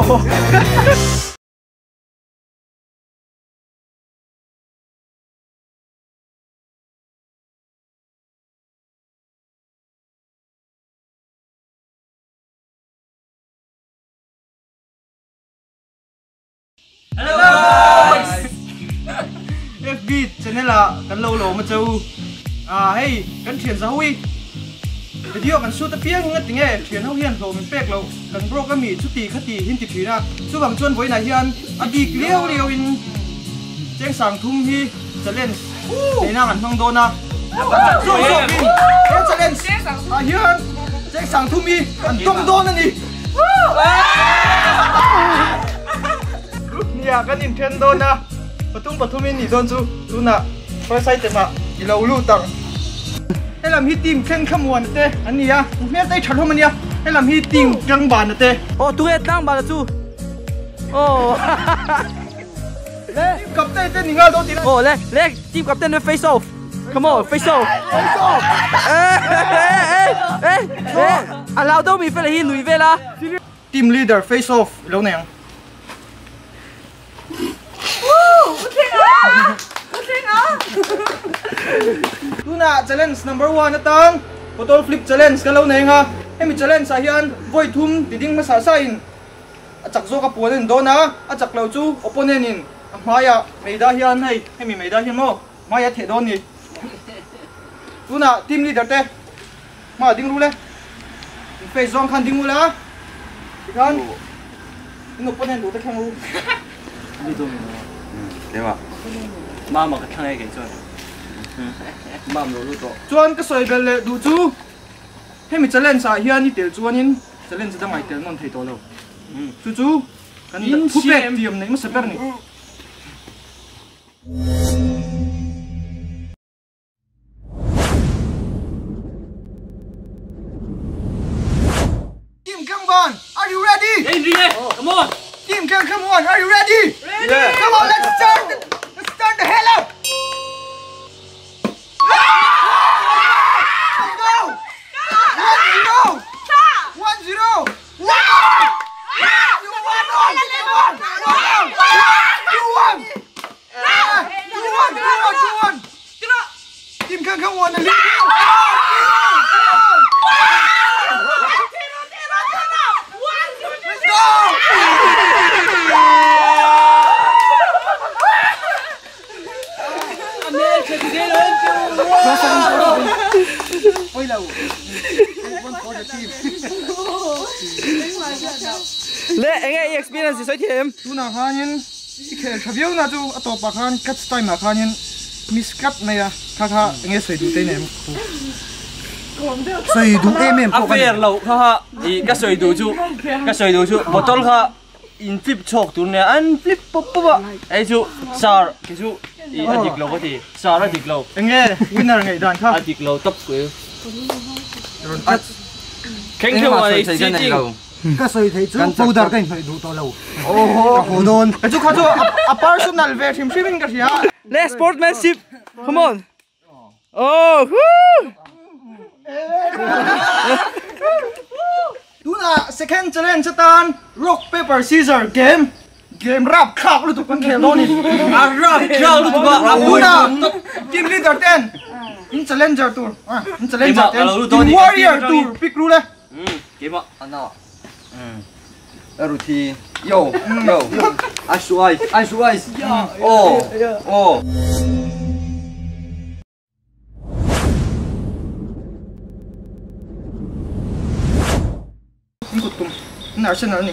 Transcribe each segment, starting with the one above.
Hello guys. FBeat channel là kan lâu lỗ mà châu hey kan thiền Zawri video kan shoot piang ngat tinge thiền hau hian lo min pek lo kan bro ka mi chu ti khati hin ti phina chu bang chuan voi na hian abi kleo leo in cheng sang thum hi challenge leina kan hong do na so bin challenge hian cheng sang thum hi kan tong do na ni ya kan Nintendo na patumin ni don chu na first item ma ilo lu tang hay làm hi team Thlengthlamuana te anh ya nghe tay chặt không anh ya hay làm hi team Tlangbana te tu nghe Tlangbana chu le captain te ningal do ti le team captain face off, come on face off allow đâu mi phải là hi lùi về la team leader face off lâu này tu na challenge number 1 na tang bottle flip challenge ka lo nei ha hemi challenge sa hian voi thum ti ding ma sa sa in achak zo ka puan do na achak lo chu opponent in maya meida hian hei hemi meida hian mo maya the don ni tu na team leader te ma ding ru le face zone khan ding mu la kan in opponent du te khang u đi đâu đấy mà mama cái thằng này cái chuyện mama luôn đó chuan cái soi bel le du chu hemi challenge sa hian ni tel chuan in challenge da ngai tel non thei to lo chu kan thu pek tiam nei ma saper ni Team Tlangbana, are you ready? come on Team Tlangbana, are you ready? Ready. Yeah. Come on, let's start the hell up. Let's go. 1-0. 1-0. Team Tlangbana lead. Let's go. lệ anh ấy experience gì thế em tu na khanin khel thaviu na chu atopa khan cut time na khanin miss cut na ya kha nge soi du te nem soi du em à fair lâu ha cái sợi đồ chú bottle ha in flip chok tu nè anh flip pop pop ấy chú sar cái chú anh dịch lâu cái gì sar anh dịch lâu nge winner ngai dan kha anh dịch lâu top của khen khen mà đi chỉ ka soi thei chu powder ka soi du to lo ho don chu kha chu a personal ve thim thim ka sia let's sportsmanship come on oh tu na second challenge tan rock paper scissors game rap khak lu tu kan khel lo ni rap khak lu tu ba tu na team leader ten in challenger tour in challenger ten in warrior tour pick ru le game ạ anh nào Ruth yo ice oh kutum na arsenal ni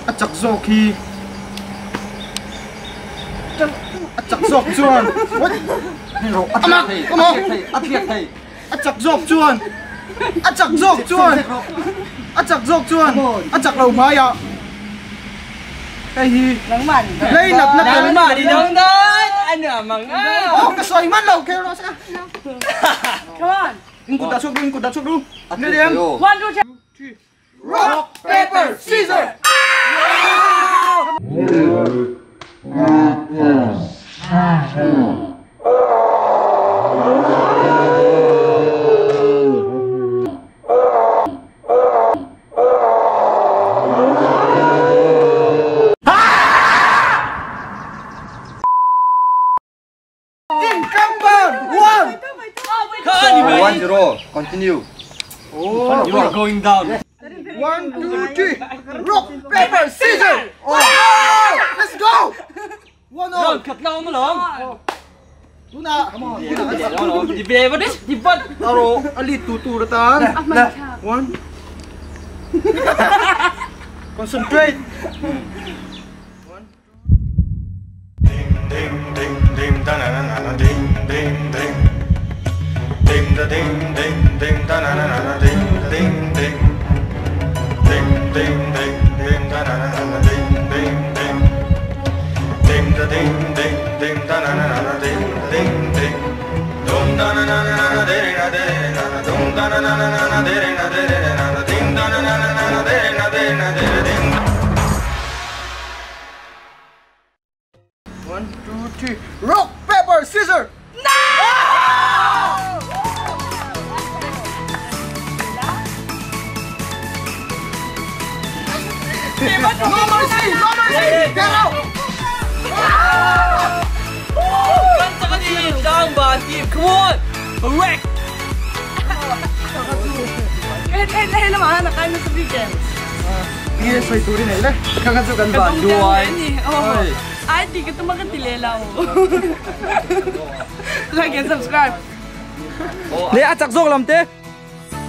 achak zo khi achak zo chuan hello athiat thei achak zo chuan achak lo ma ya cái gì lấy nạp mà đi đâu đấy anh à mằng cái soi mắt lâu kêu nó sẽ Come on. in cột đá chụp luôn lên đi em 1, 2, 3. rock paper scissors counting down. 1, 2, 3. Rock, paper, scissors. Let's go. 1-0. Cut long along. Tuna. Di beba dis, di bat. Taro, alit tuturatan. 1. Concentrate. One, two, three. Rock, paper, scissors. No mercy! No mercy! Get out! Kanta ka ni Tlangbana team. Come on! Correct! Kahit naman, nakain na sa weekend. Yes, may turin na ila. Kakatsukan ba? Duway. Ay, di ka tumakatilela mo. Like and subscribe. Le, atsak zog lam te.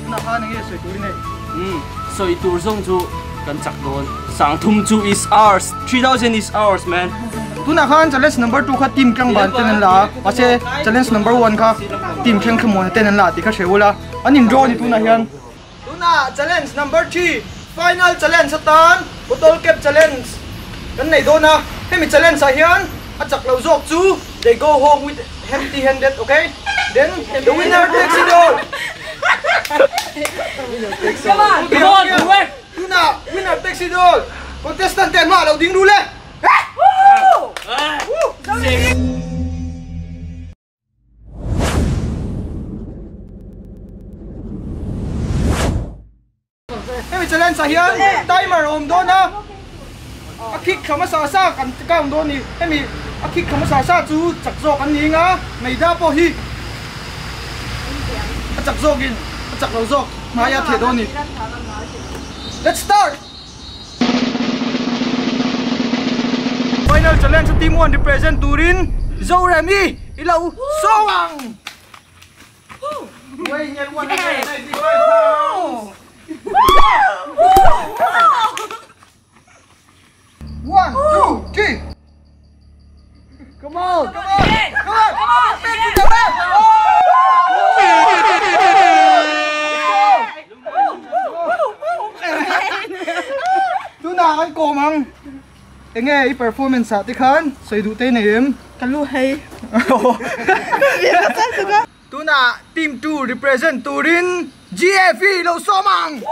Naka na yes, may turin na. So itursong to kancak doon. Sang tum 2 is ours. 3,000 is ours, man. Tuna kan challenge number 2 ka team Tlangbana tenan la. Kasi challenge number 1 ka team Thlengthlamuana tenan la. Di ka shewula. Anim draw ni tuna hiyan. Tuna challenge number 3. Final challenge satan. Bottle cap challenge. Kan nei do na. Hemi challenge sa hiyan. Atsak law zok chu. They go home with empty-handed, okay? Then the winner takes it all. Come on! Come on, correct! Tuna, winner takes it all. Contestant ten ma law ding du le. Hemi challenge sa hiyan. Timer om do na. Akik kama sa kan ka om do ni. Hemi akik kama sa chu chak zo kan ni nga. Mai da po hi. Chak zo gin. Chak law zo. Maya the do ni. Let's start. Final challenge sa team 1 represent Turin. Zoremsangi, ilaw sowang. Wait, yan 195 1, 2, 3. Come on, come on, come on, come on. Back to the back. Tuna kan ko mang. Enge performance sa tikan. So idute na yun. Kaluhay. Tuna team 2 represent Turin. GFE lo somang.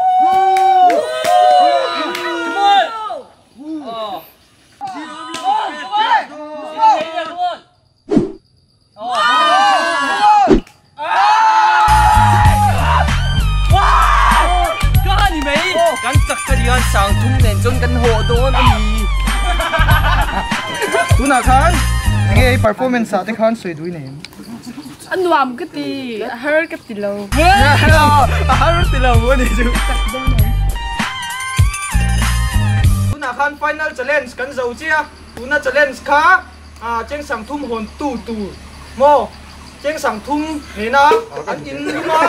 Kancak ka diyan sang tum nenjon kan ho doon ani. Tuna kan. Enge performance sa tikan. So idui na yun. Ano am kati? Her katilaw. Harus tilaw mo ni Ju. Tuna kan final challenge kan Zawri. Tuna challenge ka. Cheng sang thum hon tu mo. Cheng sang thum ni na an in ma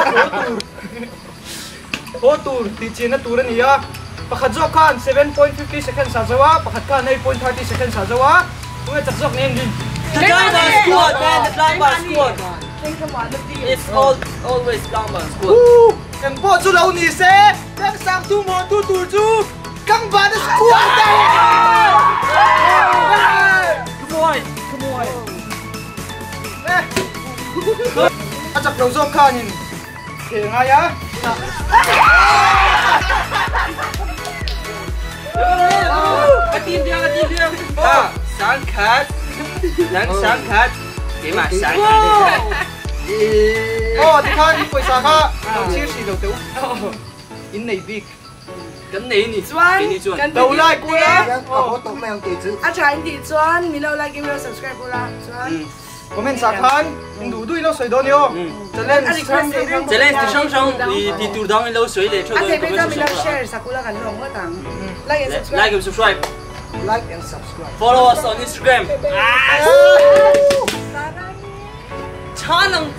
ho tur ti china turan iya. Pakhat zo kan 7.50 seconds sa jawa. Pakhat kan 8.30 seconds sa jawa. Tunga chak zok nen din. Tlangbana squad, man. The Tlangbana squad. It's always Tlangbana squad. Em po chu lo ni se. Cheng sang thum hon tu tur chu. Tlangbana squad. Come on, come on. Achak lo zo kan in. Ke nga ya. Katin dia. Sang kat. Lang sang kat. Kema sang kat. Thì kan paisa ka. Lo chi si lo teu. In nei big. Kan nei ni. Ni chuan. Đâu lại cô lá. Có tổ mèo tỷ chữ. À trái thì chuan, mình lâu like, subscribe cô la. Chuan. comment sa khan đủ đuôi nó sợi đó nhiều challenge challenge thì song thì tour down lâu sợi để cho anh tôi thấy bây giờ share sakula kan long mất tang like and subscribe like and subscribe follow us on Instagram. Chanang